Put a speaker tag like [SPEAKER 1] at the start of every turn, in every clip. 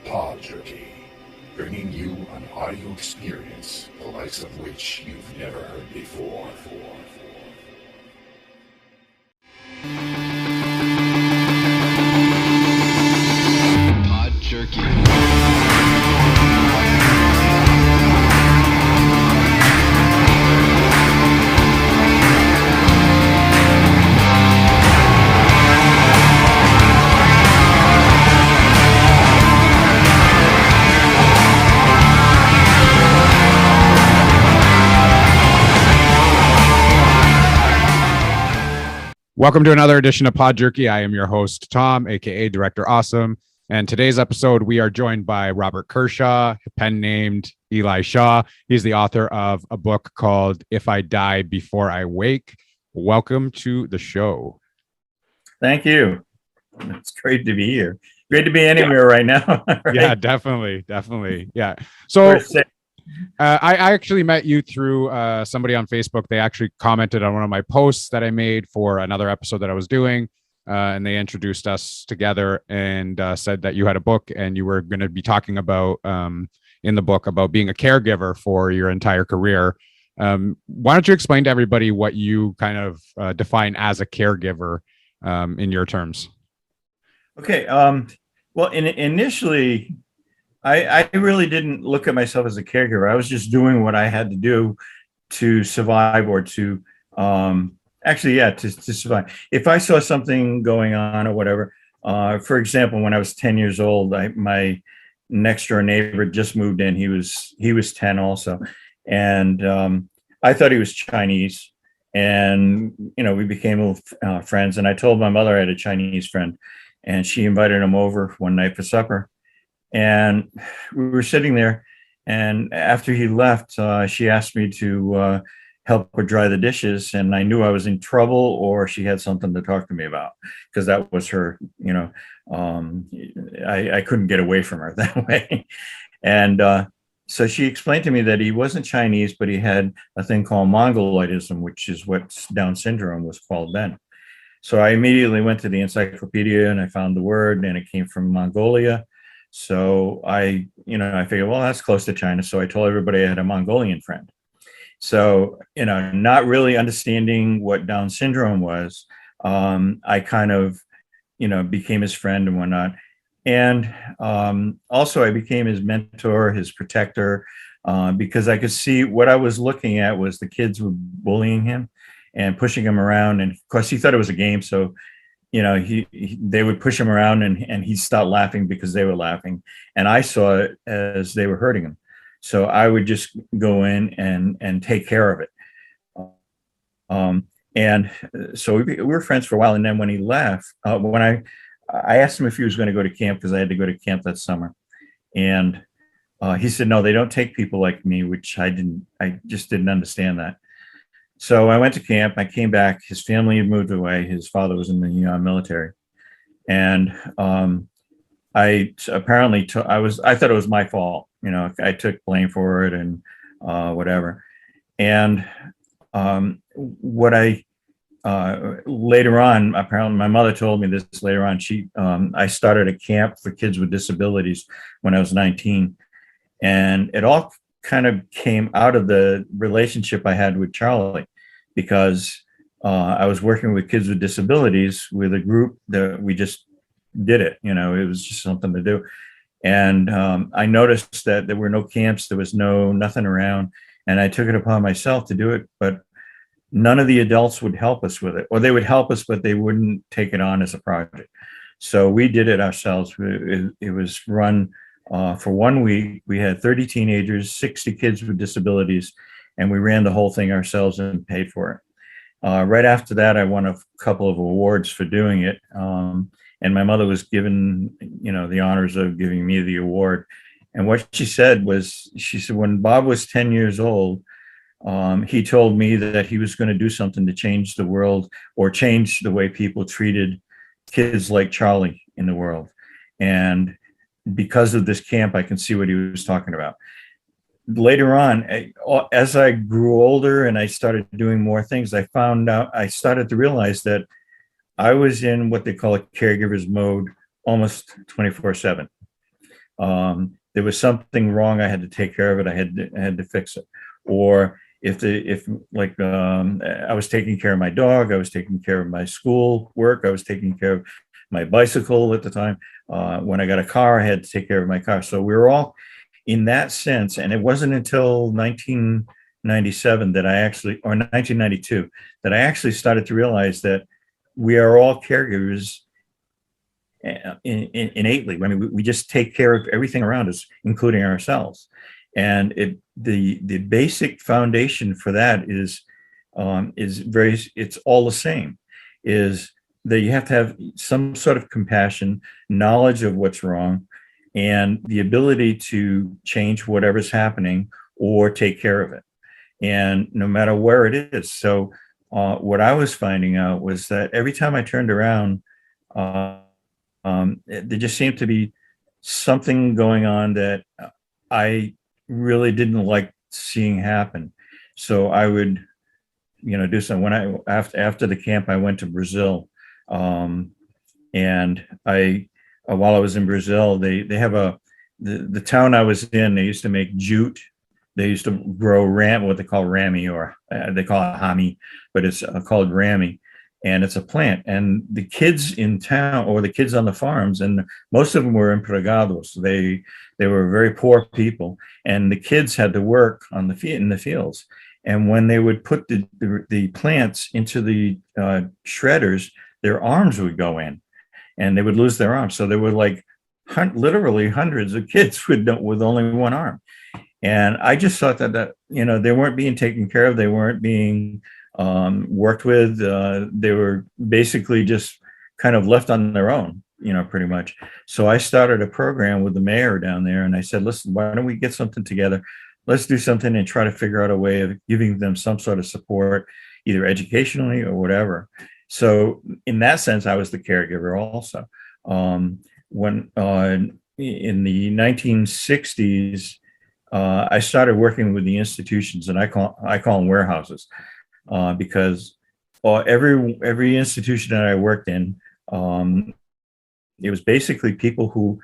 [SPEAKER 1] PodJerky, bringing you an audio experience the likes of which you've never heard before.
[SPEAKER 2] PodJerky.
[SPEAKER 3] Welcome to another edition of PodJerky. I am your host, Tom, aka Director Awesome. And today's episode, we are joined by Robert Kershaw, pen named Eli Shaw. He's the author of a book called If I Die Before I Wake. Welcome to the show.
[SPEAKER 4] Thank you. It's great to be here. Great to be anywhere right now. Right?
[SPEAKER 3] Yeah, definitely. Yeah. So I actually met you through somebody on Facebook. They actually commented on one of my posts that I made for another episode that I was doing. And they introduced us together and said that you had a book and you were going to be talking about in the book about being a caregiver for your entire career. Why don't you explain to everybody what you kind of define as a caregiver in your terms?
[SPEAKER 4] Okay. Well, initially, I really didn't look at myself as a caregiver. I was just doing what I had to do to survive or to to survive. If I saw something going on or whatever, for example, when I was 10 years old, my next door neighbor just moved in. He was 10 also. And I thought he was Chinese. And, we became friends. And I told my mother I had a Chinese friend. And she invited him over one night for supper. And we were sitting there. And after he left, she asked me to help her dry the dishes. And I knew I was in trouble or she had something to talk to me about because that was her, I couldn't get away from her that way. And so she explained to me that he wasn't Chinese, but he had a thing called Mongoloidism, which is what Down syndrome was called then. So I immediately went to the encyclopedia and I found the word and it came from Mongolia. So I figured, well, that's close to China. So I told everybody I had a Mongolian friend. So, not really understanding what Down syndrome was, I kind of, became his friend and whatnot. And also I became his mentor, his protector, because I could see what I was looking at was the kids were bullying him and pushing him around. And of course he thought it was a game. So, they would push him around and he'd start laughing because they were laughing. And I saw it as they were hurting him. So I would just go in and take care of it. And so we were friends for a while. And then when he left, when I asked him if he was going to go to camp because I had to go to camp that summer. And he said, no, they don't take people like me, which I just didn't understand that. So I went to camp. I came back. His family had moved away. His father was in the military, and I apparently I thought it was my fault. I took blame for it and whatever. And what I later on, apparently my mother told me this later on. I started a camp for kids with disabilities when I was 19, and it all kind of came out of the relationship I had with Charlie, because I was working with kids with disabilities with a group that we just did it. It was just something to do. And I noticed that there were no camps, there was nothing around, and I took it upon myself to do it, but none of the adults would help us with it, or they would help us, but they wouldn't take it on as a project. So we did it ourselves. It was run for 1 week. We had 30 teenagers, 60 kids with disabilities, and we ran the whole thing ourselves and paid for it. Right after that, I won a couple of awards for doing it. And my mother was given, the honors of giving me the award. And what she said was, when Bob was 10 years old, he told me that he was going to do something to change the world or change the way people treated kids like Charlie in the world. And because of this camp, I can see what he was talking about. Later on, as I grew older and I started doing more things, I started to realize that I was in what they call a caregiver's mode almost 24/7. there was something wrong, I had to take care of it. I had to fix it. Or if I was taking care of my dog, I was taking care of my school work, I was taking care of my bicycle at the time. When I got a car, I had to take care of my car. So we were all in that sense. And it wasn't until 1997 that or 1992, that I actually started to realize that we are all caregivers innately. I mean, we just take care of everything around us, including ourselves. And the basic foundation for that is it's all the same, is that you have to have some sort of compassion, knowledge of what's wrong, and the ability to change whatever's happening or take care of it. And no matter where it is. So what I was finding out was that every time I turned around, there just seemed to be something going on that I really didn't like seeing happen. So I would, do something. After the camp, I went to Brazil, and while I was in Brazil, they have the town I was in. They used to make jute. They used to grow what they call rami, or they call it hami, but it's called rami. And it's a plant. And the kids in town, or the kids on the farms, and most of them were empregados. They were very poor people, and the kids had to work in the fields. And when they would put the plants into the shredders, their arms would go in, and they would lose their arms. So there were literally hundreds of kids with only one arm. And I just thought that they weren't being taken care of. They weren't being worked with. They were basically just kind of left on their own, pretty much. So I started a program with the mayor down there, and I said, listen, why don't we get something together? Let's do something and try to figure out a way of giving them some sort of support, either educationally or whatever. So in that sense, I was the caregiver also. When in the 1960s, I started working with the institutions, and I call them warehouses. Because every institution that I worked in, it was basically people who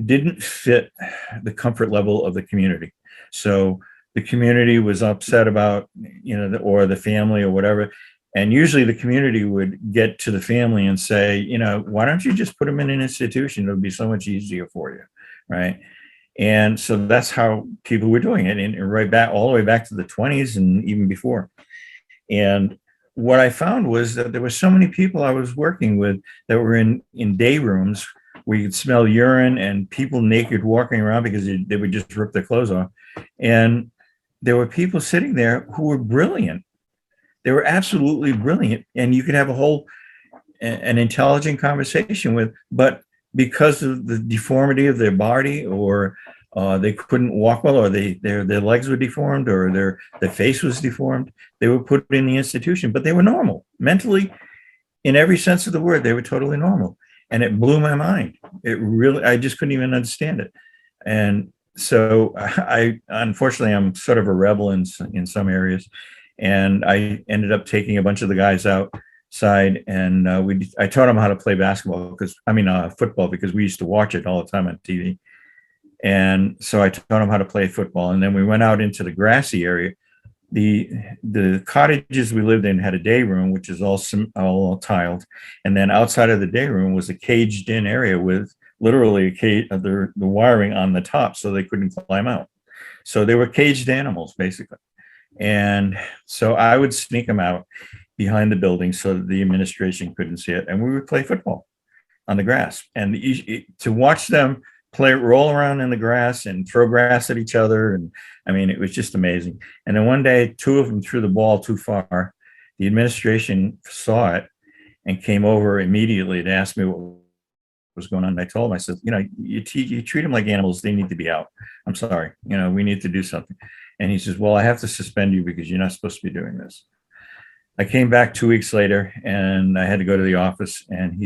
[SPEAKER 4] didn't fit the comfort level of the community. So the community was upset about, or the family or whatever. And usually the community would get to the family and say, why don't you just put them in an institution? It'll be so much easier for you, right? And so that's how people were doing it, and right back all the way back to the 20s and even before. And what I found was that there were so many people I was working with that were in day rooms where you could smell urine and people naked walking around because they would just rip their clothes off. And there were people sitting there who were brilliant. They were absolutely brilliant. And you could have an intelligent conversation with, but because of the deformity of their body, or they couldn't walk well, or their legs were deformed, or their face was deformed, they were put in the institution. But they were normal mentally, in every sense of the word. They were totally normal, and it blew my mind. I just couldn't even understand it. And so unfortunately, I'm sort of a rebel in some areas, and I ended up taking a bunch of the guys outside, and I taught them how to play football, because we used to watch it all the time on TV. And so I taught them how to play football. And then we went out into the grassy area. The cottages we lived in had a day room, which is all tiled. And then outside of the day room was a caged in area with literally the wiring on the top, so they couldn't climb out. So they were caged animals, basically. And so I would sneak them out behind the building so that the administration couldn't see it. And we would play football on the grass. And to watch them roll around in the grass and throw grass at each other. And it was just amazing. And then one day, two of them threw the ball too far. The administration saw it and came over immediately to ask me what was going on. And I told them, I said, you treat them like animals. They need to be out. I'm sorry. We need to do something. And he says, well, I have to suspend you because you're not supposed to be doing this. I came back 2 weeks later, and I had to go to the office, and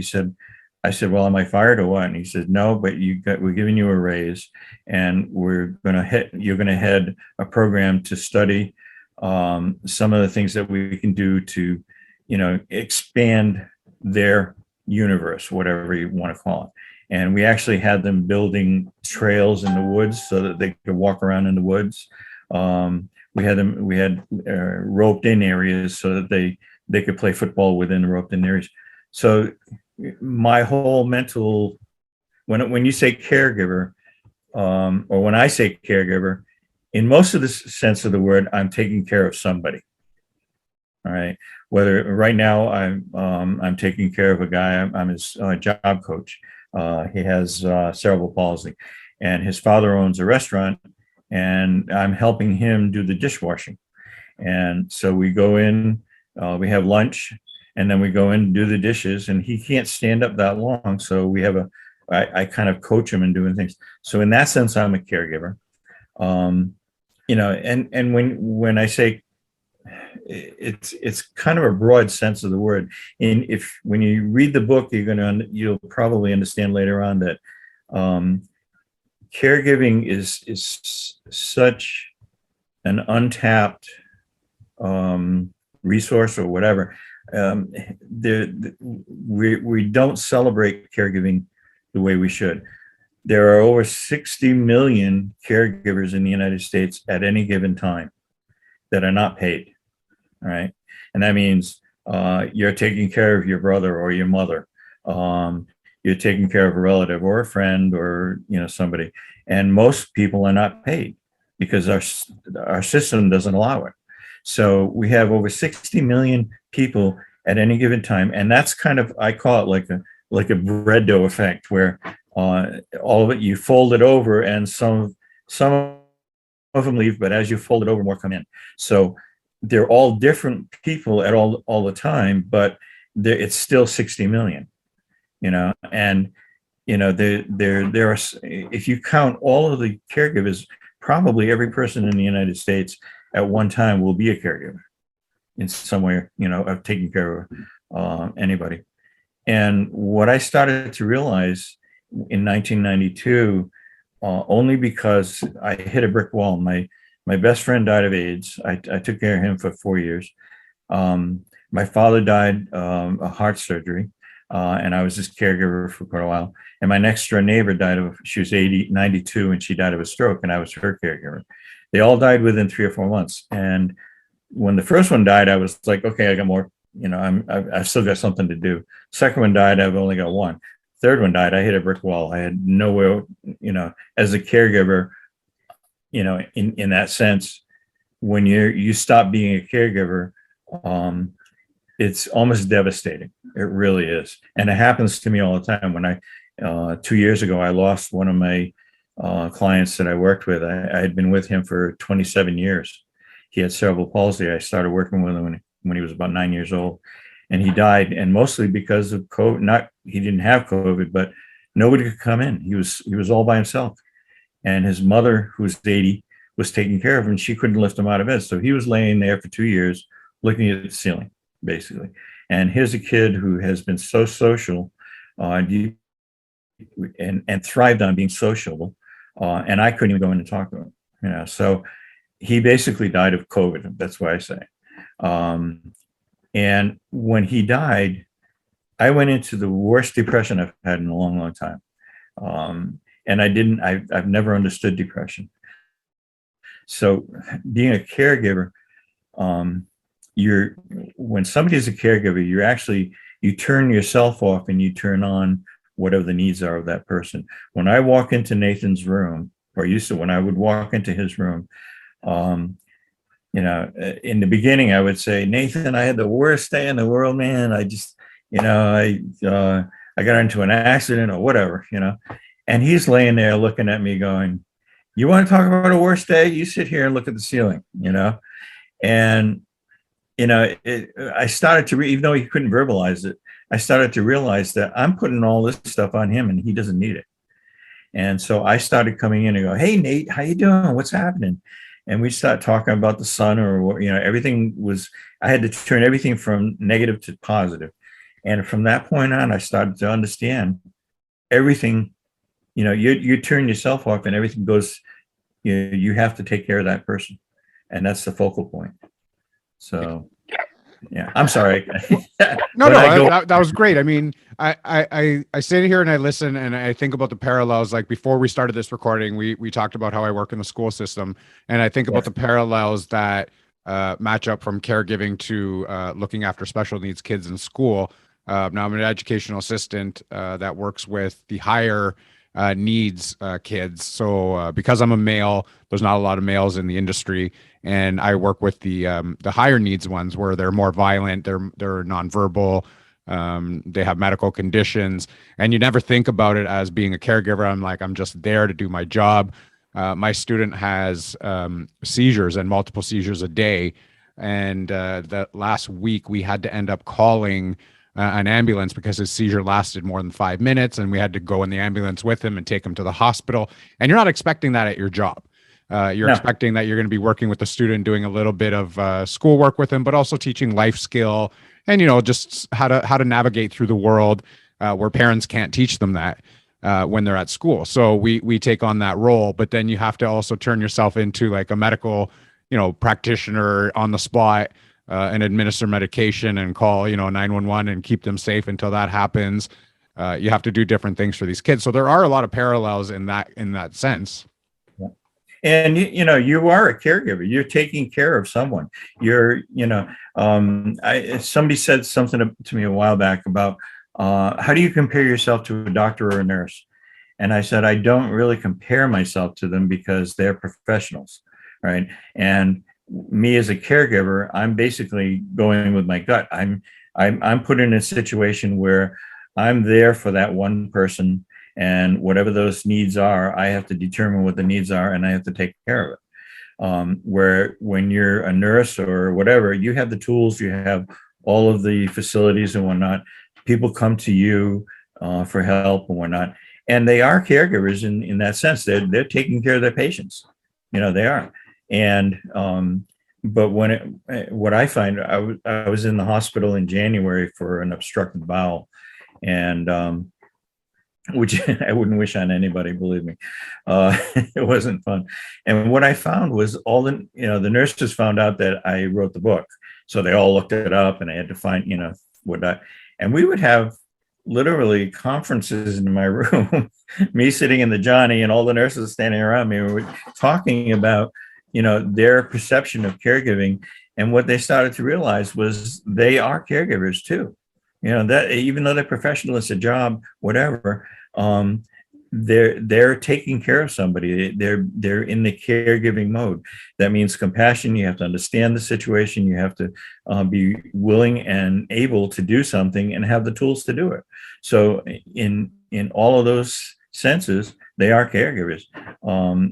[SPEAKER 4] I said, well, am I fired or what? And he said, no, but we're giving you a raise, and you're going to head a program to study some of the things that we can do to, expand their universe, whatever you want to call it. And we actually had them building trails in the woods so that they could walk around in the woods. We had roped in areas so that they could play football within the roped in areas. So my whole mental, when you say caregiver, or when I say caregiver, in most of the sense of the word, I'm taking care of somebody. All right. Whether right now I'm taking care of a guy. I'm his job coach. He has cerebral palsy, and his father owns a restaurant, and I'm helping him do the dishwashing. And so we go in, we have lunch, and then we go in and do the dishes. And he can't stand up that long, so we have I kind of coach him in doing things. So in that sense, I'm a caregiver. And when I say, it's kind of a broad sense of the word. And when you read the book, you'll probably understand later on that caregiving is such an untapped resource or whatever. We don't celebrate caregiving the way we should. There are over 60 million caregivers in the United States at any given time that are not paid. All right. And that means you're taking care of your brother or your mother. You're taking care of a relative or a friend or somebody. And most people are not paid because our system doesn't allow it. So we have over 60 million people at any given time. And that's kind of, I call it like a bread dough effect, where all of it, you fold it over and some of them leave, but as you fold it over, more come in. So they're all different people at all the time, but it's still 60 million, and there are, if you count all of the caregivers, probably every person in the United States at one time will be a caregiver in some way, of taking care of anybody. And what I started to realize in 1992, only because I hit a brick wall. My best friend died of AIDS. I took care of him for 4 years. My father died of heart surgery, and I was his caregiver for quite a while. And my next door neighbor she was 92, and she died of a stroke, and I was her caregiver. They all died within 3 or 4 months. And when the first one died, I was like, okay, I got more, I've still got something to do. Second one died, I've only got one. Third one died, I hit a brick wall. I had nowhere, as a caregiver, in that sense, when you stop being a caregiver, it's almost devastating. It really is. And it happens to me all the time. When 2 years ago, I lost one of my clients that I worked with. I had been with him for 27 years. He had cerebral palsy. I started working with him when he was about 9 years old, and he died. And mostly because of COVID. He didn't have COVID, but nobody could come in. He was all by himself. And his mother, who was 80, was taking care of him, and she couldn't lift him out of bed. So he was laying there for 2 years looking at the ceiling, basically. And here's a kid who has been so social and thrived on being sociable. And I couldn't even go in and talk to him. So he basically died of COVID. That's what I say. And when he died, I went into the worst depression I've had in a long, long time. And I've never understood depression. So being a caregiver, when somebody is a caregiver, you turn yourself off and you turn on whatever the needs are of that person. When I walk into Nathan's room, or used to, when I would walk into his room, in the beginning, I would say, Nathan, I had the worst day in the world, man. I just, I got into an accident or whatever, and he's laying there looking at me going, you want to talk about a worst day? You sit here and look at the ceiling, and, I started to, even though he couldn't verbalize it, I started to realize that I'm putting all this stuff on him and he doesn't need it. And so I started coming in and go, hey, Nate, how you doing? What's happening? And we start talking about the sun, or, everything I had to turn everything from negative to positive. And from that point on, I started to understand everything. You turn yourself off and everything goes, you have to take care of that person. And that's the focal point. So. Yeah, I'm sorry.
[SPEAKER 3] No, that was great. I mean, I sit here and I listen and I think about the parallels. Like before we started this recording, we talked about how I work in the school system, and I think about the parallels that match up from caregiving to looking after special needs kids in school. Now I'm an educational assistant that works with the higher needs kids. So because I'm a male, there's not a lot of males in the industry, and I work with the higher needs ones where they're more violent, they're nonverbal, they have medical conditions, and you never think about it as being a caregiver. I'm just there to do my job. My student has seizures and multiple seizures a day, and the last week we had to end up calling an ambulance because his seizure lasted more than 5 minutes, and we had to go in the ambulance with him and take him to the hospital. And you're not expecting that at your job. You're expecting that you're going to be working with the student, doing a little bit of schoolwork with him, but also teaching life skill and just how to navigate through the world where parents can't teach them that when they're at school. So we take on that role, but then you have to also turn yourself into like a medical practitioner on the spot. And administer medication and call 911 and keep them safe until that happens. You have to do different things for these kids, so there are a lot of parallels in that sense.
[SPEAKER 4] Yeah. And you are a caregiver. You're taking care of someone. Somebody said something to me a while back about how do you compare yourself to a doctor or a nurse? And I said I don't really compare myself to them because they're professionals, right? And me as a caregiver, I'm basically going with my gut. I'm put in a situation where I'm there for that one person, and whatever those needs are, I have to determine what the needs are, and I have to take care of it. Where when you're a nurse or whatever, you have the tools, you have all of the facilities and whatnot. People come to you for help and whatnot, and they are caregivers in that sense. They're taking care of their patients. They are. And but what I find, I was in the hospital in January for an obstructed bowel, and which I wouldn't wish on anybody, believe me. It wasn't fun. And what I found was the nurses found out that I wrote the book, so they all looked it up, and I had to find and we would have literally conferences in my room, me sitting in the Johnny and all the nurses standing around me, we were talking about their perception of caregiving. And what they started to realize was they are caregivers too. That even though they're professional, it's a job, whatever, they're taking care of somebody. They're in the caregiving mode. That means compassion. You have to understand the situation. You have to be willing and able to do something and have the tools to do it. So in all of those senses, they are caregivers.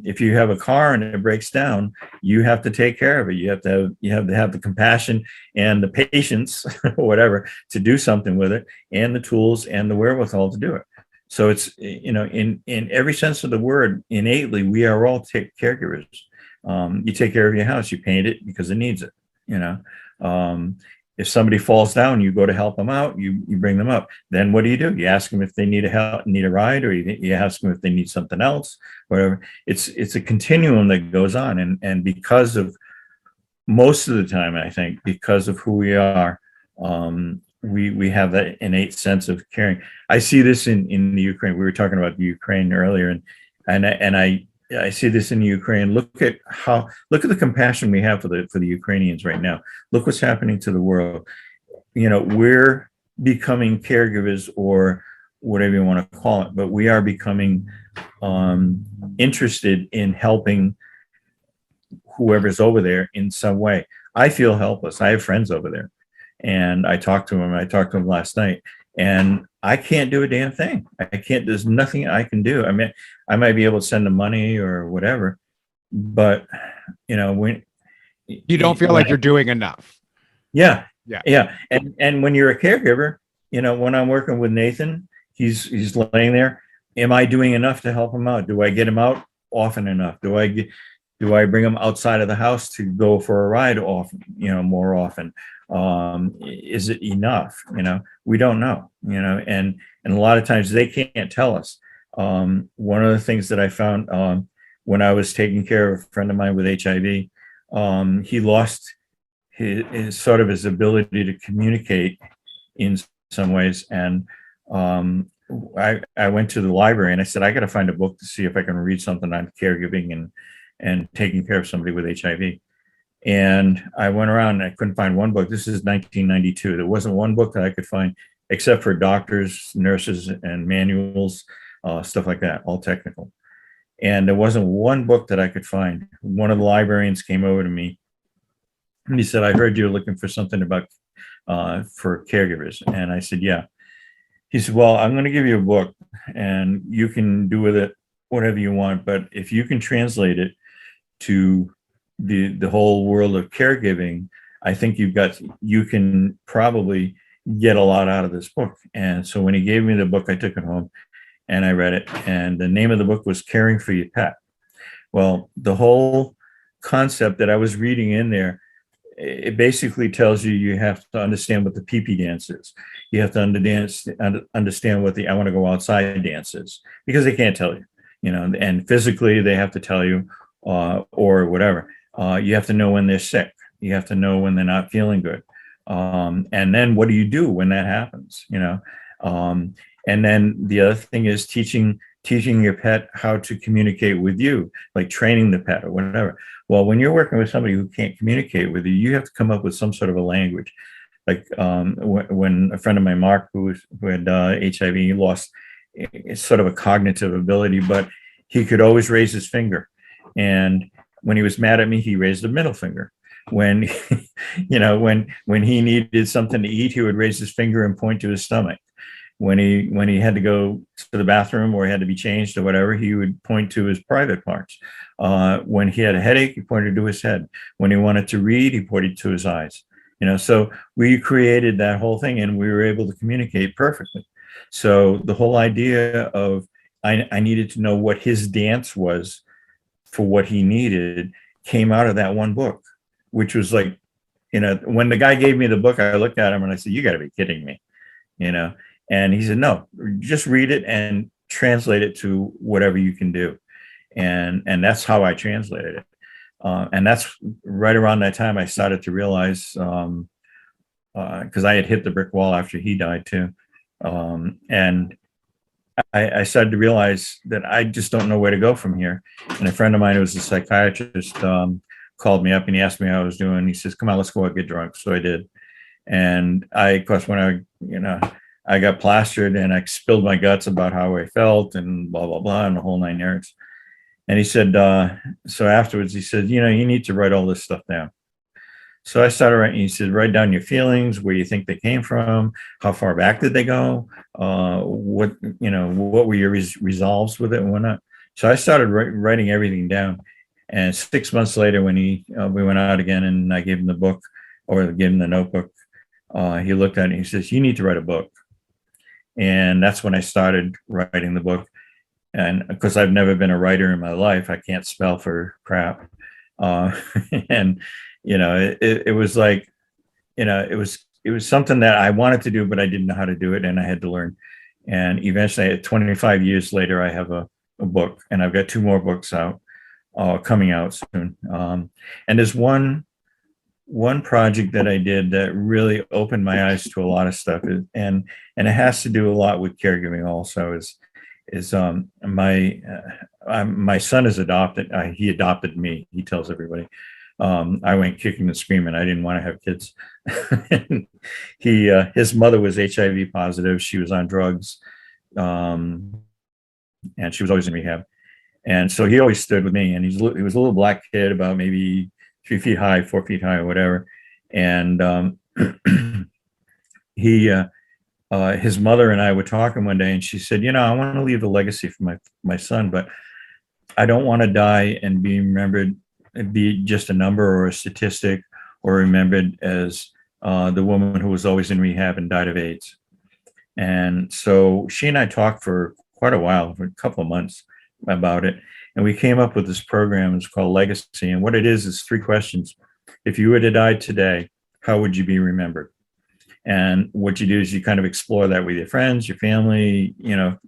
[SPEAKER 4] If you have a car and it breaks down, you have to take care of it. You have to have the compassion and the patience, whatever, to do something with it, and the tools and the wherewithal to do it. So it's in every sense of the word, innately, we are all caregivers. You take care of your house, you paint it because it needs it. If somebody falls down, you go to help them out, you bring them up. Then what do? You ask them if they need a ride, or you ask them if they need something else, whatever. It's a continuum that goes on. And because of most of the time, I think, because of who we are, we have that innate sense of caring. I see this in the Ukraine. We were talking about the Ukraine earlier, and I see this in Ukraine. Look at the compassion we have for the Ukrainians right now. Look what's happening to the world. We're becoming caregivers, or whatever you want to call it, but we are becoming interested in helping whoever's over there in some way. I feel helpless. I have friends over there, and I talked to them. I talked to them last night, and I can't do a damn thing. I can't. There's nothing I can do. I mean, I might be able to send them money or whatever, but when
[SPEAKER 3] you don't feel like you're doing enough.
[SPEAKER 4] Yeah. And when you're a caregiver, when I'm working with Nathan, he's laying there. Am I doing enough to help him out? Do I get him out often enough? Do I bring him outside of the house to go for a ride often? More often. Is it enough? We don't know. And a lot of times they can't tell us. One of the things that I found when I was taking care of a friend of mine with HIV, he lost his sort of his ability to communicate in some ways. And I went to the library and I said, I got to find a book to see if I can read something on caregiving and taking care of somebody with HIV. And I went around and I couldn't find one book. This is 1992. There wasn't one book that I could find except for doctors, nurses, and manuals, stuff like that, all technical. And there wasn't one book that I could find. One of the librarians came over to me and he said, I heard you're looking for something about for caregivers. And I said, yeah. He said, well, I'm going to give you a book and you can do with it whatever you want. But if you can translate it to the whole world of caregiving, I think you can probably get a lot out of this book. And so when he gave me the book, I took it home and I read it. And the name of the book was Caring for Your Pet. Well, the whole concept that I was reading in there, it basically tells you have to understand what the pee-pee dance is. You have to understand what the I want to go outside dance is, because they can't tell you, and physically they have to tell you or whatever. You have to know when they're sick. You have to know when they're not feeling good. And then what do you do when that happens? And then the other thing is teaching your pet how to communicate with you, like training the pet or whatever. Well, when you're working with somebody who can't communicate with you, you have to come up with some sort of a language. Like when a friend of mine, Mark, who had HIV, he lost sort of a cognitive ability, but he could always raise his finger. And when he was mad at me, he raised the middle finger. When, when he needed something to eat, he would raise his finger and point to his stomach. When he had to go to the bathroom or he had to be changed or whatever, he would point to his private parts. When he had a headache, he pointed to his head. When he wanted to read, he pointed to his eyes. So we created that whole thing and we were able to communicate perfectly. So the whole idea of I needed to know what his dance was for what he needed came out of that one book, which was like, when the guy gave me the book, I looked at him and I said, you got to be kidding me, And he said, no, just read it and translate it to whatever you can do. And that's how I translated it. And that's right around that time I started to realize, because I had hit the brick wall after he died too. And I started to realize that I just don't know where to go from here. And a friend of mine who was a psychiatrist called me up and he asked me how I was doing. He says, come on, let's go out and get drunk. So I did. And of course, when I got plastered and I spilled my guts about how I felt and blah, blah, blah, and the whole 9 yards. And he said, so afterwards, he said, you need to write all this stuff down. So I started writing. He said, write down your feelings, where you think they came from, how far back did they go, what were your resolves with it and whatnot. So I started writing everything down. And 6 months later, when we went out again and I gave him the book or gave him the notebook, he looked at it and he says, you need to write a book. And that's when I started writing the book. And because I've never been a writer in my life, I can't spell for crap. And, it was like, it was something that I wanted to do, but I didn't know how to do it. And I had to learn. And eventually, 25 years later, I have a book and I've got 2 more books out, coming out soon. And there's one project that I did that really opened my eyes to a lot of stuff, and it has to do a lot with caregiving also, is my son is adopted. He adopted me, he tells everybody. I went kicking and screaming. I didn't want to have kids. His mother was HIV positive. She was on drugs, and she was always in rehab. And so he always stood with me, and he was a little black kid, about maybe 3 feet high, 4 feet high, or whatever. And his mother and I were talking one day, and she said, I want to leave a legacy for my son, but I don't want to die and be remembered, be just a number or a statistic, or remembered as the woman who was always in rehab and died of AIDS. And so she and I talked for quite a while, for a couple of months, about it. And we came up with this program. It's called Legacy. And what it is 3 questions. If you were to die today, how would you be remembered? And what you do is you kind of explore that with your friends, your family,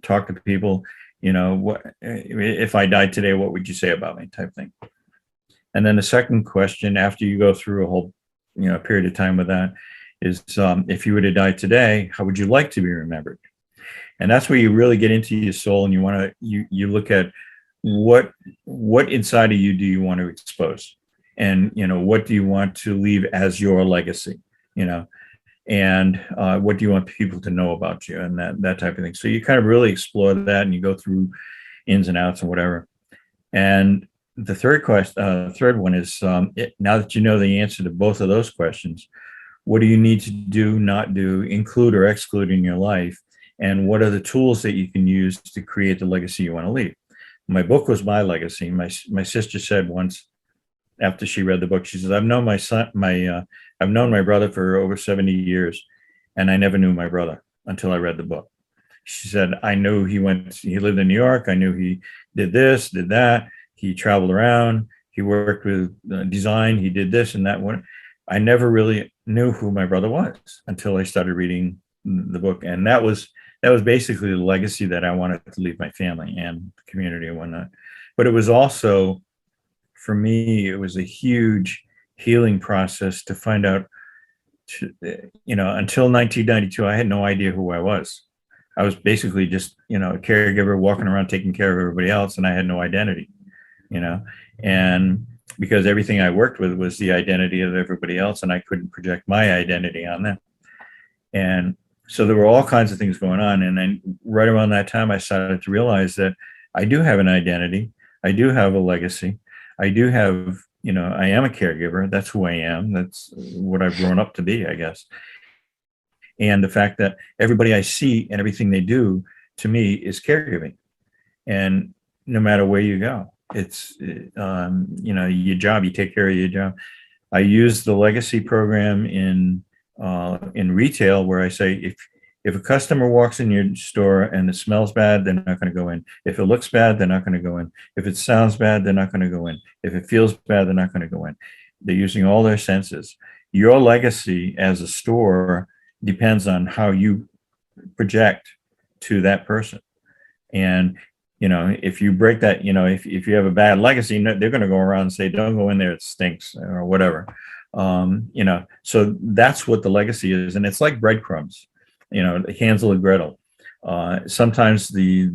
[SPEAKER 4] talk to people, what if I died today, what would you say about me, type thing. And then the second question, after you go through a whole a period of time with that is, if you were to die today, how would you like to be remembered? And that's where you really get into your soul, and you look at what inside of you do you want to expose, and what do you want to leave as your legacy, and what do you want people to know about you, and that type of thing. So you kind of really explore that, and you go through ins and outs and whatever. And the third one is, now that you know the answer to both of those questions, what do you need to do, not do, include or exclude in your life? And what are the tools that you can use to create the legacy you want to leave? My book was my legacy. My sister said once, after she read the book, she says, I've known my brother for over 70 years, and I never knew my brother until I read the book. She said, I knew he lived in New York. I knew he did this, did that. He traveled around. He worked with design. He did this and that one. I never really knew who my brother was until I started reading the book. And that was basically the legacy that I wanted to leave my family and the community and whatnot. But it was also, for me, it was a huge healing process to find out, until 1992, I had no idea who I was. I was basically just, a caregiver walking around taking care of everybody else, and I had no identity, and because everything I worked with was the identity of everybody else, and I couldn't project my identity on them. And so there were all kinds of things going on. And then right around that time, I started to realize that I do have an identity. I do have a legacy. I do have, I am a caregiver. That's who I am. That's what I've grown up to be, I guess. And the fact that everybody I see and everything they do to me is caregiving. And no matter where you go, it's, your job, you take care of your job. I use the legacy program in retail, where I say, if a customer walks in your store and it smells bad, they're not going to go in. If it looks bad, they're not going to go in. If it sounds bad, they're not going to go in. If it feels bad, they're not going to go in. They're using all their senses. Your legacy as a store depends on how you project to that person. And, if you break that, if you have a bad legacy, they're going to go around and say, don't go in there, it stinks, or whatever. So that's what the legacy is. And it's like breadcrumbs, Hansel and Gretel. Sometimes the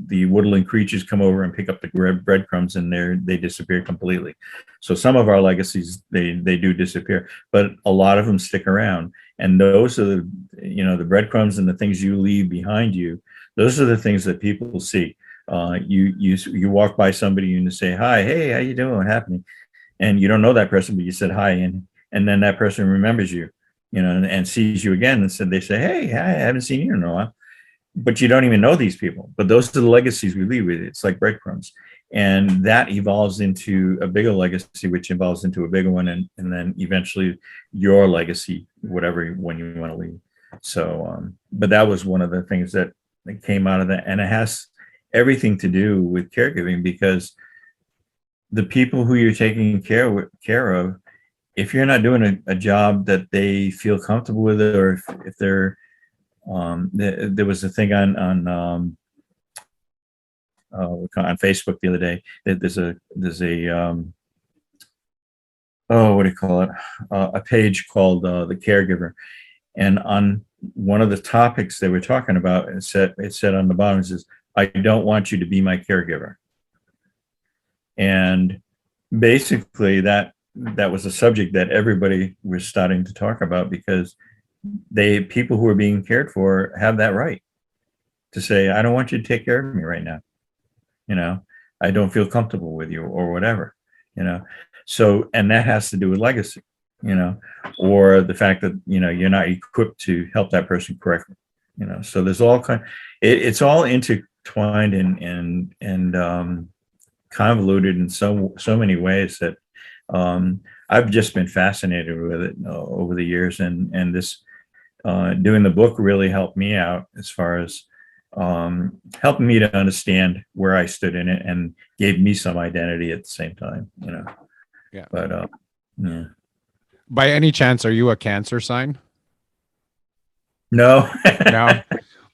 [SPEAKER 4] woodland creatures come over and pick up the breadcrumbs, and they disappear completely. So some of our legacies, they do disappear, but a lot of them stick around. And those are the breadcrumbs and the things you leave behind you. Those are the things that people see. You walk by somebody and you say, hi, hey, how you doing? What happening? And you don't know that person, but you said hi, and then that person remembers you, and sees you again, and they say, hey, I haven't seen you in a while. But you don't even know these people. But those are the legacies we leave with. It's like breadcrumbs. And that evolves into a bigger legacy, which evolves into a bigger one, and then eventually your legacy, whatever one you want to leave. So, but that was one of the things that came out of that. And it has everything to do with caregiving, because the people who you're taking care of, if you're not doing a job that they feel comfortable with, or if they're there was a thing on Facebook the other day. There's a what do you call it? A page called the Caregiver, and on one of the topics they were talking about, it said on the bottom, it says, "I don't want you to be my caregiver." And basically, that was a subject that everybody was starting to talk about, because people who are being cared for have that right to say, I don't want you to take care of me right now. I don't feel comfortable with you, or whatever, So, and that has to do with legacy, or the fact that, you're not equipped to help that person correctly, So there's all it's all intertwined and convoluted in so many ways that I've just been fascinated with it over the years, and this doing the book really helped me out as far as helping me to understand where I stood in it, and gave me some identity at the same time,
[SPEAKER 3] Yeah.
[SPEAKER 4] But yeah.
[SPEAKER 3] By any chance, are you a Cancer sign?
[SPEAKER 4] No.
[SPEAKER 3] No.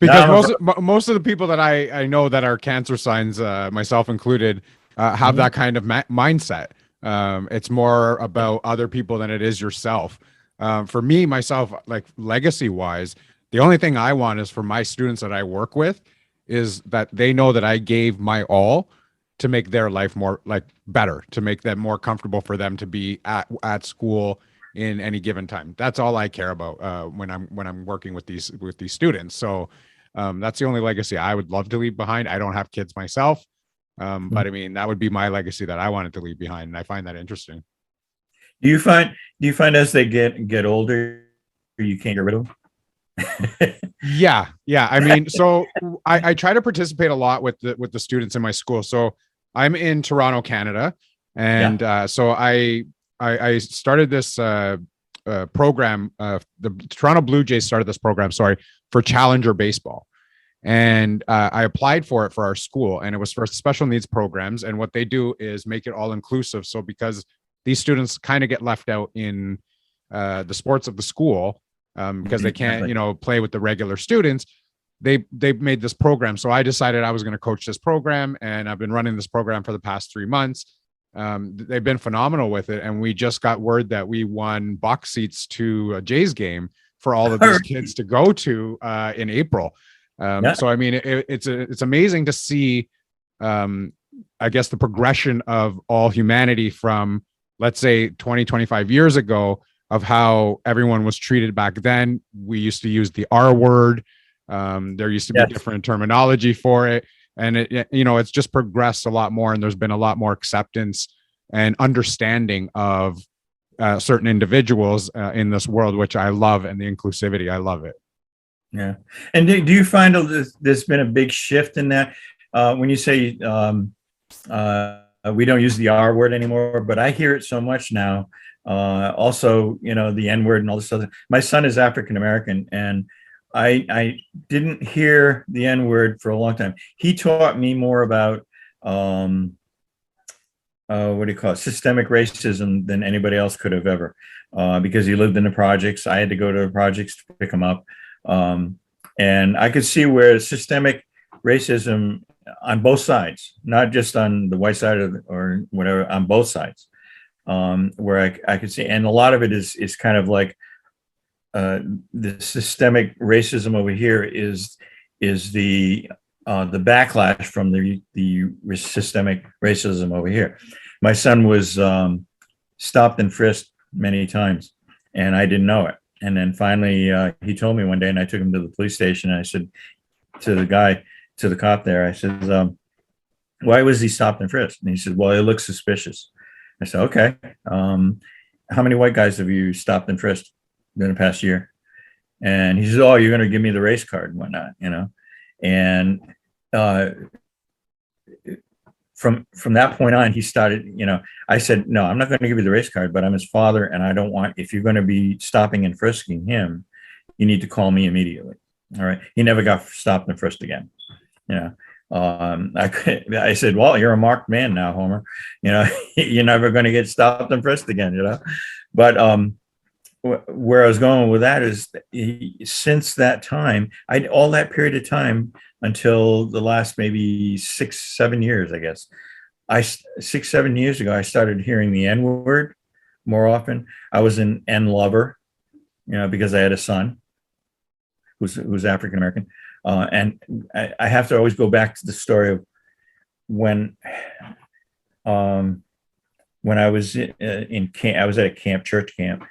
[SPEAKER 3] Because most of the people that I know that are Cancer signs, myself included, have that kind of mindset. It's more about other people than it is yourself. For me, myself, like legacy wise, the only thing I want is for my students that I work with is that they know that I gave my all to make their life more like better, to make them more comfortable for them to be at school in any given time. That's all I care about when I'm working with these students. So that's the only legacy I would love to leave behind. I don't have kids myself, but I mean that would be my legacy that I wanted to leave behind, and I find that interesting.
[SPEAKER 4] Do you find as they get older, you can't get rid of them?
[SPEAKER 3] Yeah. I mean, so I try to participate a lot with the students in my school. So I'm in Toronto, Canada, and so I started this program. The Toronto Blue Jays started this program, sorry, for Challenger baseball, and I applied for it for our school, and it was for special needs programs. And what they do is make it all inclusive. So because these students kind of get left out in the sports of the school because they can't, play with the regular students. They made this program. So I decided I was going to coach this program, and I've been running this program for the past 3 months. They've been phenomenal with it. And we just got word that we won box seats to a Jays game for all of these kids to go to in April. So, I mean, it's amazing to see, I guess, the progression of all humanity from, let's say 20, 25 years ago, of how everyone was treated back then. We used to use the R word. There used to be different terminology for it. And it's just progressed a lot more. And there's been a lot more acceptance and understanding of certain individuals in this world, which I love. And the inclusivity, I love it.
[SPEAKER 4] Yeah. And do you find there's been a big shift in that? When you say we don't use the R word anymore, but I hear it so much now. Also, the N word and all this other. My son is African American, and I didn't hear the N word for a long time. He taught me more about what do you call it, systemic racism than anybody else could have ever, because he lived in the projects. I had to go to the projects to pick him up, and I could see where systemic racism on both sides, not just on the white side or whatever, on both sides. Where I could see, and a lot of it is kind of like the systemic racism over here is the backlash from the systemic racism over here. My son was stopped and frisked many times, and I didn't know it. And then finally, he told me one day, and I took him to the police station. And I said to the cop there, I said, "Why was he stopped and frisked?" And he said, "Well, it looks suspicious." I said, "Okay. How many white guys have you stopped and frisked in the past year?" And he said, "Oh, you're going to give me the race card and whatnot, And from that point on, he started, I said, "No, I'm not going to give you the race card, but I'm his father, and I don't want, if you're going to be stopping and frisking him, you need to call me immediately." All right. He never got stopped and frisked again. I said, "Well, you're a marked man now, Homer. You're never going to get stopped and frisked again, But where I was going with that is, since that time, all that period of time until the last maybe 6-7 years, I guess, 6-7 years ago, I started hearing the N word more often. I was an N lover, because I had a son who's African American. And I have to always go back to the story of when I was in camp. I was at a camp, church camp,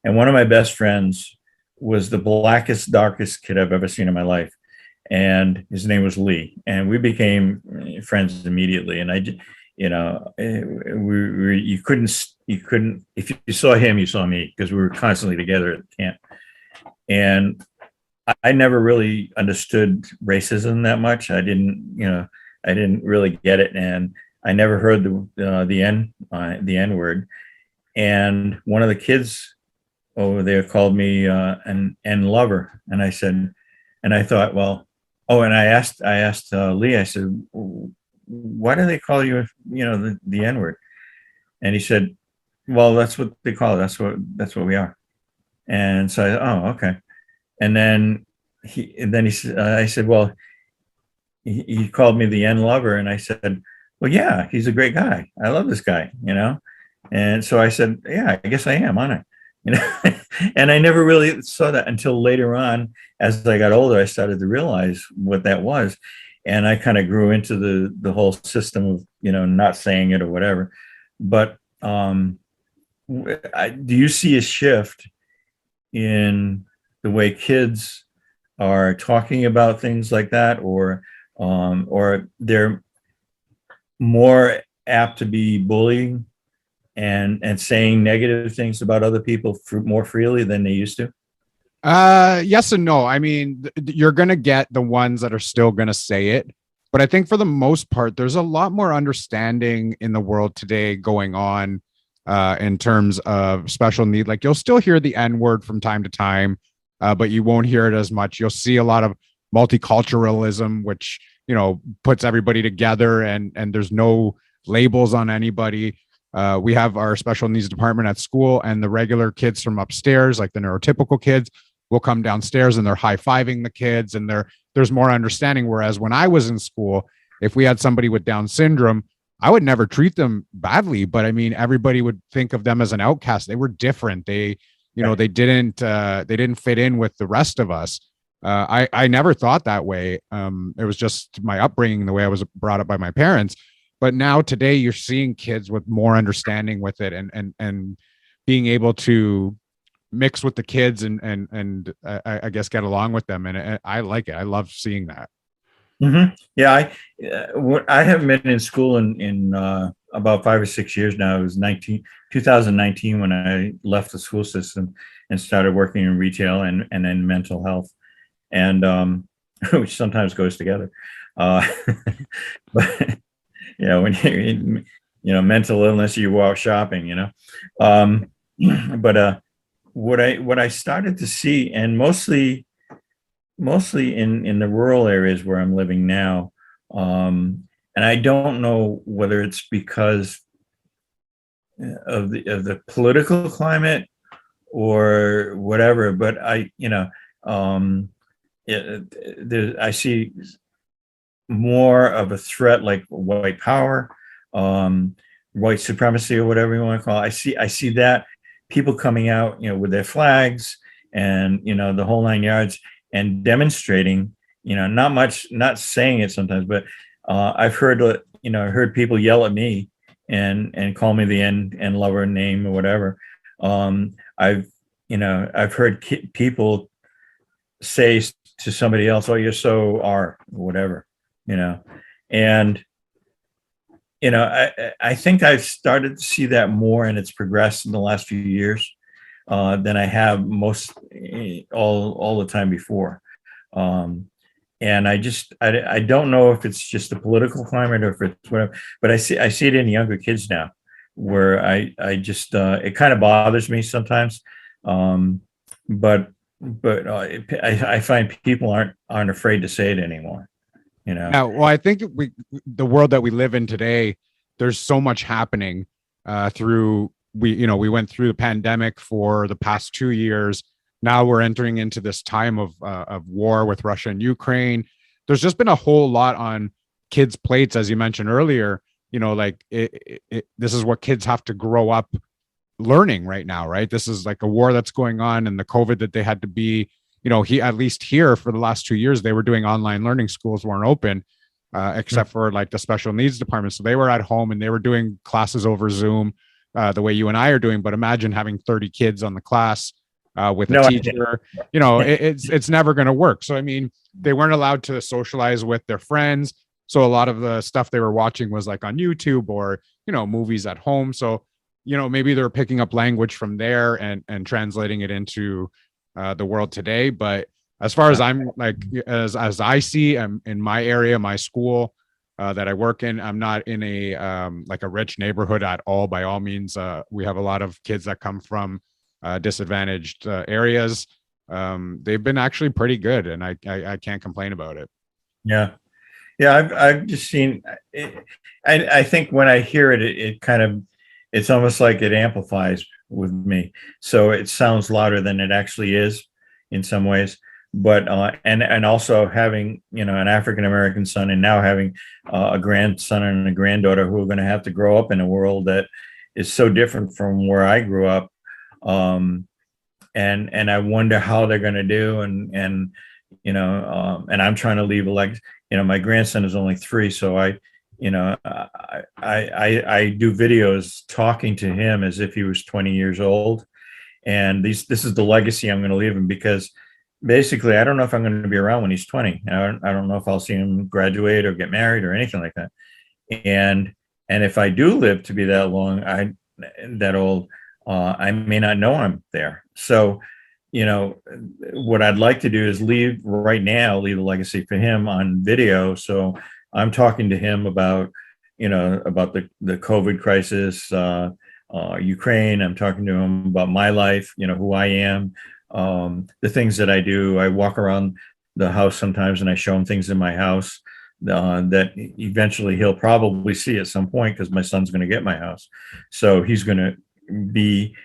[SPEAKER 4] and one of my best friends was the blackest, darkest kid I've ever seen in my life, and his name was Lee, and we became friends immediately. And you couldn't, if you saw him, you saw me, because we were constantly together at camp. And I never really understood racism that much. I didn't really get it, and I never heard the N word. And one of the kids over there called me an N lover, and I said, and I thought, well, and I asked Lee. I said, "Why do they call you, the N word?" And he said, "Well, that's what they call it. That's what we are." And so I said, "Oh, okay." And then he said, I said, "Well," he called me the N lover, and I said, "Well, yeah, he's a great guy. I love this guy, And so I said, "Yeah, I guess I am, aren't I?" you know. And I never really saw that until later on. As I got older, I started to realize what that was. And I kind of grew into the whole system of, not saying it or whatever. But do you see a shift in the way kids are talking about things like that, or they're more apt to be bullying and saying negative things about other people more freely than they used to?
[SPEAKER 3] Yes and no. I mean, you're going to get the ones that are still going to say it, but I think for the most part, there's a lot more understanding in the world today going on in terms of special need. Like, you'll still hear the N word from time to time, but you won't hear it as much. You'll see a lot of multiculturalism, which, puts everybody together, and there's no labels on anybody. We have our special needs department at school, and the regular kids from upstairs, like the neurotypical kids, will come downstairs and they're high-fiving the kids, and there's more understanding. Whereas when I was in school, if we had somebody with Down syndrome, I would never treat them badly, but I mean, everybody would think of them as an outcast. They were different. They didn't fit in with the rest of us. I never thought that way. It was just my upbringing, the way I was brought up by my parents. But now today you're seeing kids with more understanding with it, and being able to mix with the kids and I guess get along with them. And I like it. I love seeing that.
[SPEAKER 4] Mm-hmm. Yeah, I haven't been in school in about 5 or 6 years now. It was 2019 when I left the school system and started working in retail and in mental health, and which sometimes goes together. But when you're in, mental illness, you go out shopping. But what I started to see, and mostly in the rural areas where I'm living now, and I don't know whether it's because of the political climate or whatever, but I see more of a threat, like white power, white supremacy, or whatever you want to call it. I see that people coming out, with their flags and, the whole 9 yards, and demonstrating, not saying it sometimes, but I've heard, people yell at me and call me the N lover name or whatever. I've heard people say to somebody else, "Oh, you're so R," or whatever, and I think I've started to see that more, and it's progressed in the last few years than I have all the time before. And I don't know if it's just the political climate or if it's whatever, but I see it in younger kids now, where I just it kind of bothers me sometimes. But I find people aren't afraid to say it anymore.
[SPEAKER 3] Yeah, well, I think the world that we live in today, there's so much happening we went through the pandemic for the past 2 years. Now we're entering into this time of war with Russia and Ukraine. There's just been a whole lot on kids' plates, as you mentioned earlier. This is what kids have to grow up learning right now, right? This is like a war that's going on, and the COVID that they had to be, at least here for the last 2 years, they were doing online learning. Schools weren't open, except for like the special needs department. So they were at home and they were doing classes over Zoom, the way you and I are doing. But imagine having 30 kids on the class with a teacher. It's never going to work. So I mean, they weren't allowed to socialize with their friends. So a lot of the stuff they were watching was like on YouTube or movies at home. So maybe they're picking up language from there and translating it into the world today. But as far as I'm like, as I see, I'm in my area, my school that I work in, I'm not in a like a rich neighborhood at all. By all means, we have a lot of kids that come from disadvantaged areas. They've been actually pretty good, and I can't complain about it.
[SPEAKER 4] Yeah. I've just seen it. I think when I hear it, it kind of, it's almost like it amplifies with me. So it sounds louder than it actually is in some ways. But and also having an African American son, and now having a grandson and a granddaughter who are going to have to grow up in a world that is so different from where I grew up. and I wonder how they're going to do. And and I'm trying to leave a legacy. My grandson is only 3, so I do videos talking to him as if he was 20 years old. And this is the legacy I'm going to leave him, because basically I don't know if I'm going to be around when he's 20. I don't know if I'll see him graduate or get married or anything like that. And if I do live to be that long, that old, I may not know I'm there. So, what I'd like to do is leave a legacy for him on video. So I'm talking to him about, about the COVID crisis, Ukraine. I'm talking to him about my life, who I am, the things that I do. I walk around the house sometimes and I show him things in my house that eventually he'll probably see at some point, because my son's going to get my house. So he's going to be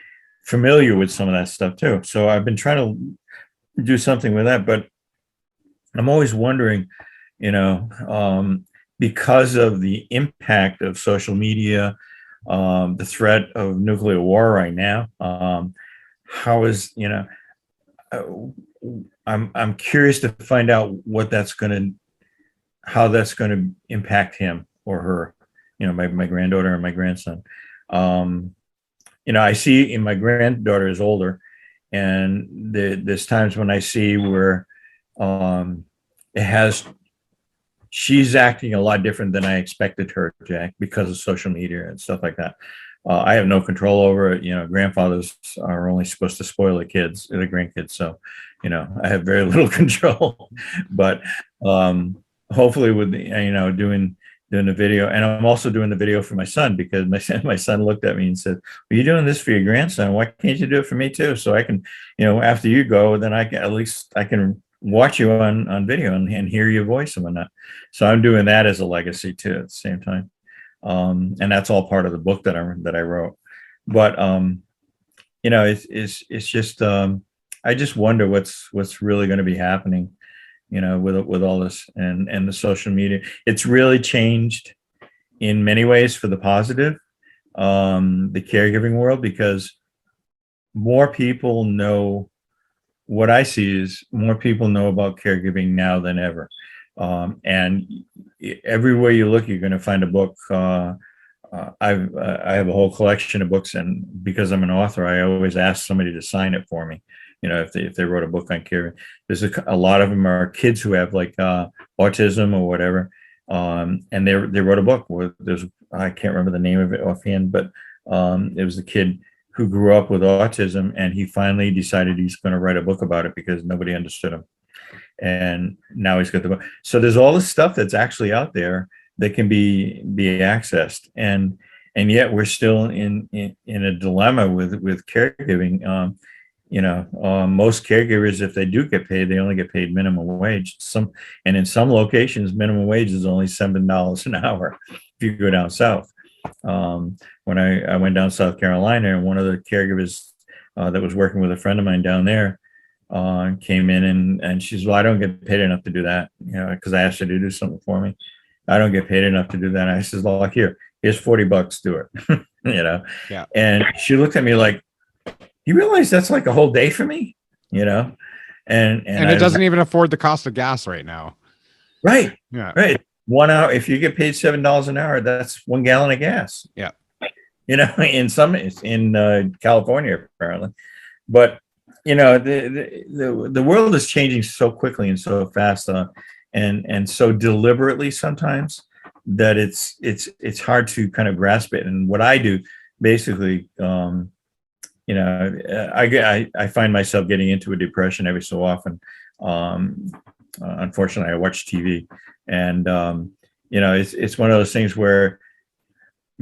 [SPEAKER 4] familiar with some of that stuff too. So I've been trying to do something with that, but I'm always wondering, because of the impact of social media, the threat of nuclear war right now, how is, I'm curious to find out how that's going to impact him or her, my granddaughter and my grandson. I see, my granddaughter is older, and there's times when I see where she's acting a lot different than I expected her to act because of social media and stuff like that. I have no control over it. Grandfathers are only supposed to spoil the grandkids. So, I have very little control. But hopefully, with doing the video, and I'm also doing the video for my son, because my son looked at me and said, "Well, you're doing this for your grandson. Why can't you do it for me too? So I can, after you go, then I can watch you on video and hear your voice and whatnot." So I'm doing that as a legacy too at the same time. And that's all part of the book that I wrote. But it's just I just wonder what's really going to be happening, with all this and the social media. It's really changed in many ways for the positive, the caregiving world, because more people know. What I see is more people know about caregiving now than ever. And everywhere you look, you're going to find a book. I have a whole collection of books, and because I'm an author, I always ask somebody to sign it for me. If they wrote a book on caregiving. There's a lot of them are kids who have like autism or whatever, and they wrote a book. I can't remember the name of it offhand, but it was a kid who grew up with autism, and he finally decided he's going to write a book about it because nobody understood him. And now he's got the book. So there's all this stuff that's actually out there that can be accessed. And yet we're still in a dilemma with caregiving. Most caregivers, if they do get paid, they only get paid minimum wage. And in some locations, minimum wage is only $7 an hour if you go down south. When I went down South Carolina, and one of the caregivers that was working with a friend of mine down there came in and she's, "Well, I don't get paid enough to do that, because I asked her to do something for me. I don't get paid enough to do that." And I says, "Well, here's $40, do it."
[SPEAKER 3] Yeah.
[SPEAKER 4] And she looked at me like, "You realize that's like a whole day for me?" And
[SPEAKER 3] it doesn't even afford the cost of gas right now.
[SPEAKER 4] Right.
[SPEAKER 3] Yeah.
[SPEAKER 4] Right. 1 hour, if you get paid $7 an hour, that's 1 gallon of gas.
[SPEAKER 3] Yeah.
[SPEAKER 4] In California, apparently. But the world is changing so quickly and so fast, and so deliberately sometimes, that it's hard to kind of grasp it. And what I do basically, I find myself getting into a depression every so often. Unfortunately, I watch TV, and it's one of those things where,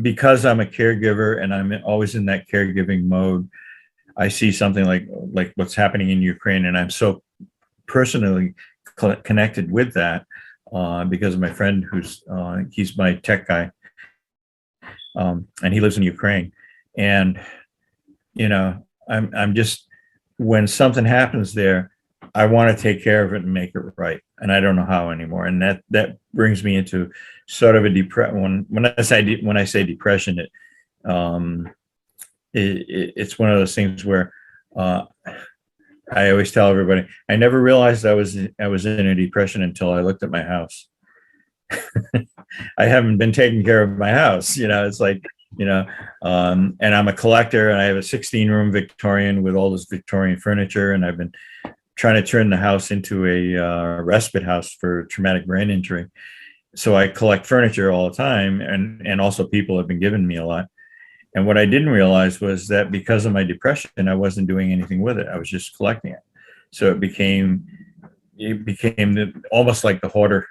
[SPEAKER 4] because I'm a caregiver and I'm always in that caregiving mode, I see something like what's happening in Ukraine, and I'm so personally connected with that because of my friend he's my tech guy, and he lives in Ukraine. And I'm just, when something happens there, I want to take care of it and make it right, and I don't know how anymore. And that brings me into sort of a depression. When I say depression, it's one of those things where I always tell everybody, I never realized I was in a depression until I looked at my house. I haven't been taking care of my house. It's like, and I'm a collector, and I have a 16-room Victorian with all this Victorian furniture, and I've been trying to turn the house into a respite house for traumatic brain injury. So I collect furniture all the time, and also people have been giving me a lot. And what I didn't realize was that because of my depression, I wasn't doing anything with it. I was just collecting it. So it became almost like the hoarder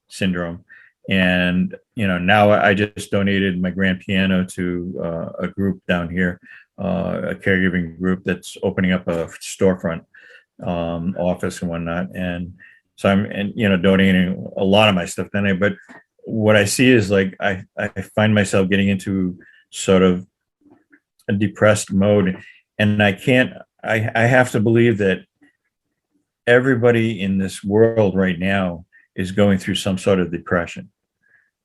[SPEAKER 4] syndrome. And now I just donated my grand piano to a group down here, a caregiving group that's opening up a storefront office and whatnot. And so I'm donating a lot of my stuff down there. But what I see is like I find myself getting into sort of a depressed mode, and I have to believe that everybody in this world right now is going through some sort of depression,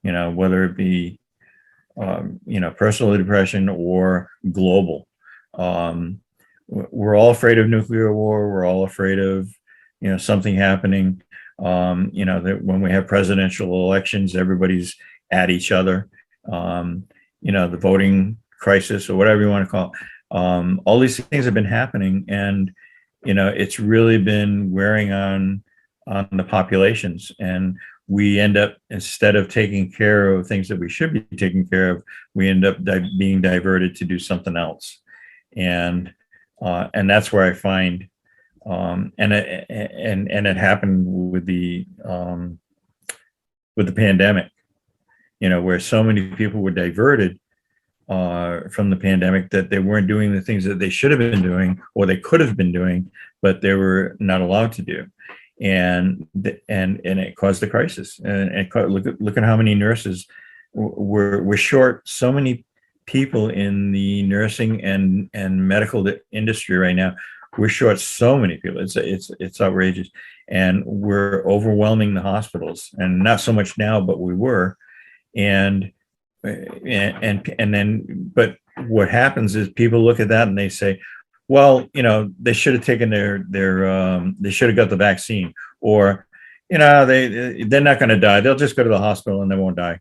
[SPEAKER 4] whether it be personal depression or global. We're all afraid of nuclear war. We're all afraid of something happening. That when we have presidential elections, everybody's at each other. The voting crisis, or whatever you want to call it. All these things have been happening, and it's really been wearing on the populations. And we end up, instead of taking care of things that we should be taking care of, we end up being diverted to do something else. And that's where I find, and it happened with the pandemic, where so many people were diverted from the pandemic that they weren't doing the things that they should have been doing, or they could have been doing, but they were not allowed to do. And it caused the crisis. And look at how many nurses we're short. So many people in the nursing and medical industry right now. We're short so many people. It's outrageous, and we're overwhelming the hospitals. And not so much now, but we were. And then, but what happens is people look at that and they say, well, they should have taken they should have got the vaccine, or, they're not going to die. They'll just go to the hospital and they won't die,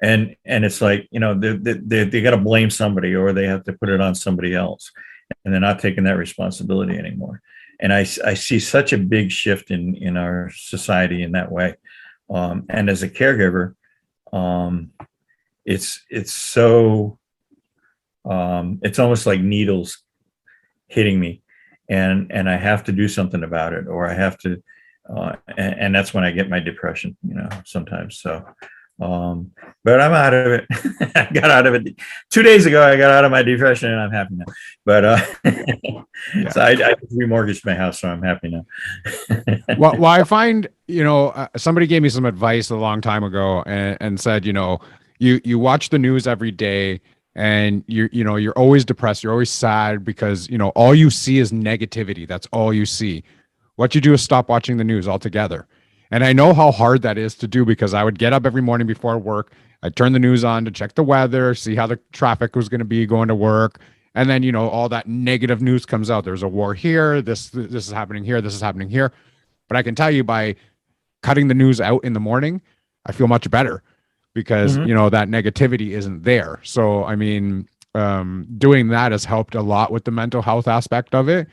[SPEAKER 4] and it's like, they got to blame somebody, or they have to put it on somebody else, and they're not taking that responsibility anymore. And I see such a big shift in our society in that way. And as a caregiver, it's so, it's almost like needles hitting me, and I have to do something about it, or I have to, and that's when I get my depression, sometimes. So, but I'm out of it. I got out of it 2 days ago. I got out of my depression, and I'm happy now. But
[SPEAKER 3] Yeah.
[SPEAKER 4] so I remortgaged my house, so I'm happy now.
[SPEAKER 3] Well, I find, somebody gave me some advice a long time ago, and said, you watch the news every day, and you're always depressed, you're always sad, because all you see is negativity. That's all you see. What you do is stop watching the news altogether. And I know how hard that is to do, because I would get up every morning before work, I'd turn the news on to check the weather, see how the traffic was going to be going to work, and then all that negative news comes out. There's a war here, this is happening here, this is happening here. But I can tell you, by cutting the news out in the morning, I feel much better, because that negativity isn't there. So I mean, doing that has helped a lot with the mental health aspect of it,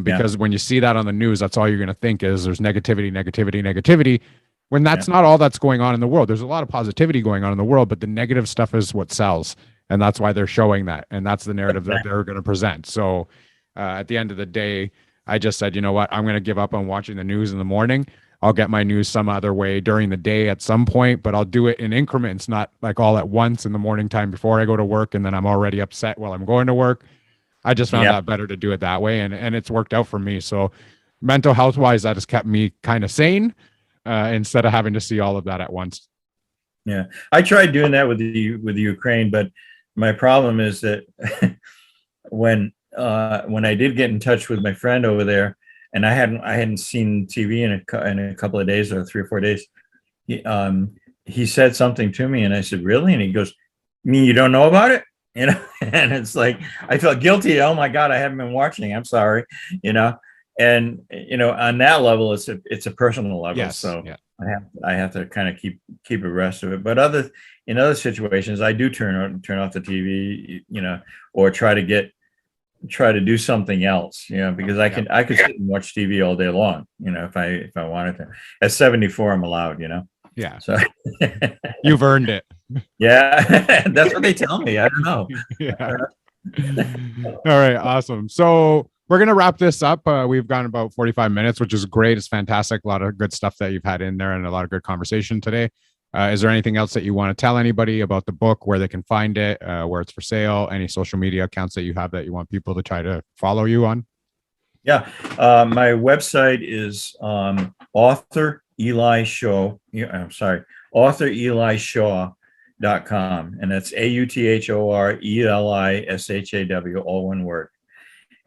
[SPEAKER 3] because when you see that on the news, that's all you're going to think is there's negativity, when that's not all that's going on in the world. There's a lot of positivity going on in the world, but the negative stuff is what sells, and that's why they're showing that, and that's the narrative that they're going to present. So at the end of the day, I just said, you know what, I'm going to give up on watching the news in the morning. I'll get my news some other way during the day at some point, but I'll do it in increments, not like all at once in the morning time before I go to work, and then I'm already upset while I'm going to work. I just found that better to do it that way, and it's worked out for me. So mental health wise, that has kept me kind of sane, instead of having to see all of that at once.
[SPEAKER 4] Yeah, I tried doing that with the Ukraine, but my problem is that when I did get in touch with my friend over there, and I hadn't seen TV in a couple of days, or 3 or 4 days. He said something to me, and I said, "Really?" And he goes, "You mean you don't know about it?" And it's like I felt guilty. Oh my God, I haven't been watching. I'm sorry, and on that level, it's a personal level.
[SPEAKER 3] Yes.
[SPEAKER 4] So
[SPEAKER 3] Yeah.
[SPEAKER 4] I have to kind of keep abreast of it. But in other situations, I do turn off the TV, or try to do something else, because I could sit and watch TV all day long, if I wanted to. At 74, I'm allowed,
[SPEAKER 3] Yeah.
[SPEAKER 4] So
[SPEAKER 3] You've earned it.
[SPEAKER 4] Yeah, that's what they tell me. I don't know.
[SPEAKER 3] Yeah. All right. Awesome. So we're going to wrap this up. We've gone about 45 minutes, which is great. It's fantastic. A lot of good stuff that you've had in there and a lot of good conversation today. Is there anything else that you want to tell anybody about the book, where they can find it, where it's for sale, any social media accounts that you have that you want people to try to follow you on?
[SPEAKER 4] Yeah. My website is author Eli Shaw. I'm sorry, author Eli Shaw.com. And that's AUTHORELISHAW, all one word.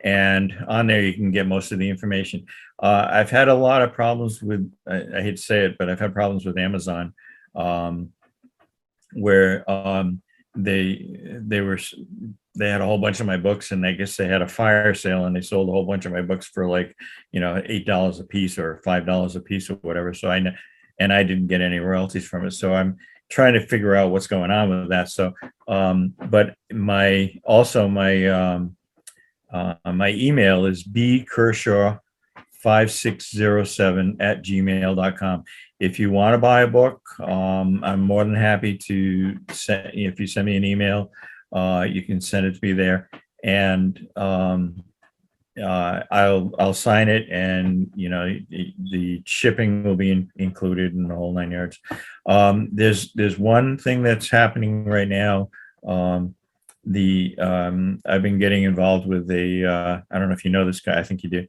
[SPEAKER 4] And on there, you can get most of the information. I've had a lot of problems with, I hate to say it, but I've had problems with Amazon, where they had a whole bunch of my books, and I guess they had a fire sale, and they sold a whole bunch of my books for like, $8 a piece or $5 a piece or whatever. So I didn't get any royalties from it. So I'm trying to figure out what's going on with that. So, but my email is bkershaw5607@gmail.com. If you want to buy a book, I'm more than happy to send. If you send me an email, you can send it to me there, and I'll sign it, and the shipping will be included in the whole 9 yards. There's one thing that's happening right now. I've been getting involved with I don't know if you know this guy. I think you do.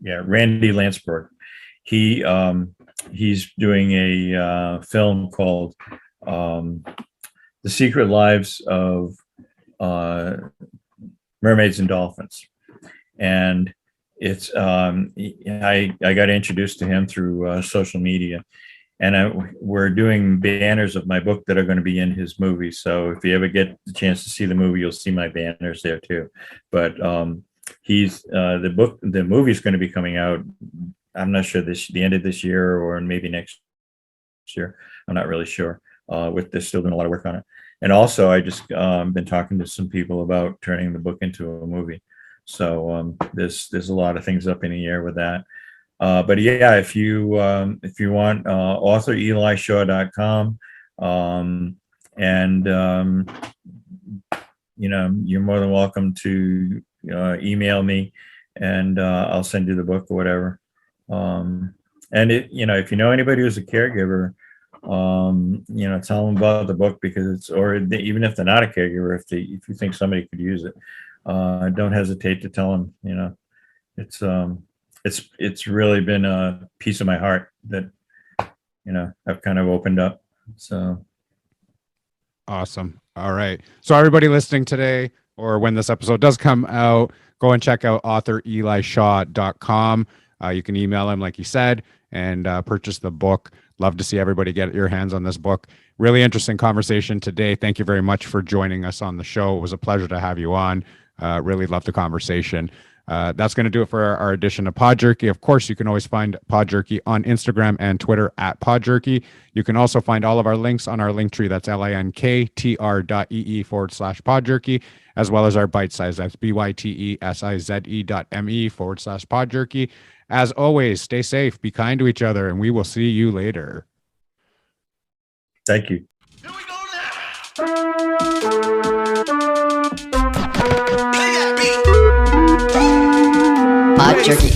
[SPEAKER 4] Randy Landsberg. He's doing a film called The Secret Lives of Mermaids and Dolphins. And it's I got introduced to him through social media, and we're doing banners of my book that are going to be in his movie. So if you ever get the chance to see the movie, you'll see my banners there too. But the movie is going to be coming out, I'm not sure, the end of this year or maybe next year. I'm not really sure. They're still doing a lot of work on it. And also, I just been talking to some people about turning the book into a movie. So there's a lot of things up in the air with that. But yeah, if you want, authorElishaw.com, and you're more than welcome to email me, and I'll send you the book or whatever. And if you know anybody who's a caregiver, tell them about the book, because even if they're not a caregiver, if you think somebody could use it, don't hesitate to tell them. It's really been a piece of my heart that I've kind of opened up. So
[SPEAKER 3] awesome. All right. So everybody listening today, or when this episode does come out, go and check out authorElishaw.com. You can email him, like you said, and purchase the book. Love to see everybody get your hands on this book. Really interesting conversation today. Thank you very much for joining us on the show. It was a pleasure to have you on. Really loved the conversation. That's going to do it for our edition of PodJerky. Of course, you can always find PodJerky on Instagram and Twitter @PodJerky. You can also find all of our links on our link tree. That's linktr.ee/PodJerky, as well as our bite size. That's bytesize.me/PodJerky. As always, stay safe, be kind to each other, and we will see you later.
[SPEAKER 4] Thank you.
[SPEAKER 2] Here we go now. PodJerky.